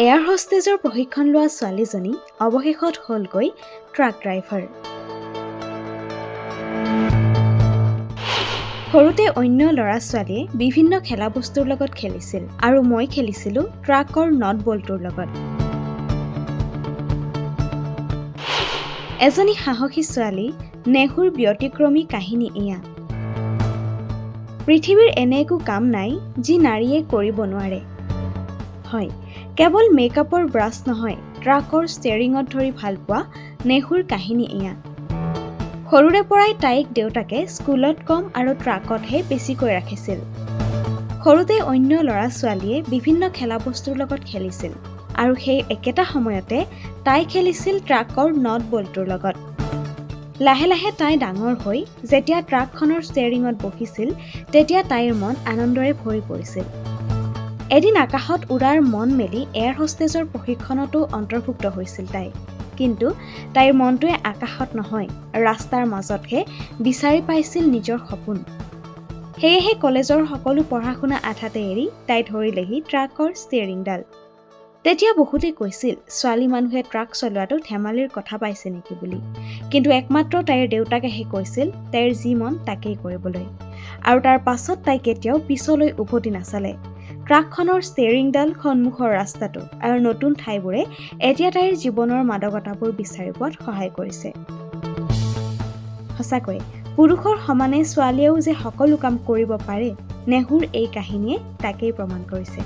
Air হোষ্টেজৰ প্ৰশিক্ষণ লোৱা ছোৱালীজনী অৱশেষত হ'লগৈ ট্ৰাক ড্ৰাইভাৰ। সৰুতে অন্য ল'ৰা-ছোৱালীয়ে বিভিন্ন খেলা বস্তুৰ লগত খেলিছিল আৰু মই খেলিছিলোঁ ট্ৰাকৰ নট বল্টুৰ লগত। এজনী সাহসী ছোৱালী নেহুৰ ব্যতিক্ৰমী কাহিনী এয়া। পৃথিৱীৰ এনে একো কাম নাই যি নাৰীয়ে কৰিব নোৱাৰে। হয়, কেৱল মেকআপৰ ব্ৰাছ নহয়, ট্ৰাকৰ ষ্টেৰিঙত ধৰি ভাল পোৱা নেহুৰ কাহিনী এয়া। সৰুৰে পৰাই তাইক দেউতাকে স্কুলত কম আৰু ট্ৰাকতহে বেছিকৈ ৰাখিছিল। সৰুতে অন্য ল'ৰা-ছোৱালীয়ে বিভিন্ন খেলা বস্তুৰ লগত খেলিছিল আৰু সেই একেটা সময়তে তাই খেলিছিল ট্ৰাকৰ নট বল্টুৰ লগত। লাহে লাহে তাই ডাঙৰ হৈ যেতিয়া ট্ৰাকখনৰ ষ্টেৰিঙত বহিছিল তেতিয়া তাইৰ মন আনন্দৰে ভৰি পৰিছিল। এদিন আকাশত উৰাৰ মন মেলি এয়াৰ হোষ্টেজৰ প্ৰশিক্ষণতো অন্তৰ্ভুক্ত হৈছিল তাই। কিন্তু তাইৰ মনটোৱে আকাশত নহয়, ৰাস্তাৰ মাজতহে বিচাৰি পাইছিল নিজৰ সপোন। সেয়েহে কলেজৰ সকলো পঢ়া-শুনা আধাতে এৰি তাই ধৰিলেহি ট্ৰাকৰ ষ্টেৰিংডাল। তেতিয়া বহুতে কৈছিল ছোৱালী মানুহে ট্ৰাক চলোৱাটো ধেমালিৰ কথা পাইছে নেকি বুলি। কিন্তু একমাত্ৰ তাইৰ দেউতাকেহে কৈছিল তাইৰ যি মন তাকেই কৰিবলৈ। আৰু তাৰ পাছত তাই কেতিয়াও পিছলৈ উভতি নাচালে। ট্ৰাকখনৰ ষ্টেৰিংডাল, সন্মুখৰ ৰাস্তাটো আৰু নতুন ঠাইবোৰে এতিয়া তাইৰ জীৱনৰ মাদকতাবোৰ বিচাৰি পোৱাত সহায় কৰিছে। সঁচাকৈ পুৰুষৰ সমানে ছোৱালীয়েও যে সকলো কাম কৰিব পাৰে, নেহুৰ এই কাহিনীয়ে তাকেই প্ৰমাণ কৰিছে।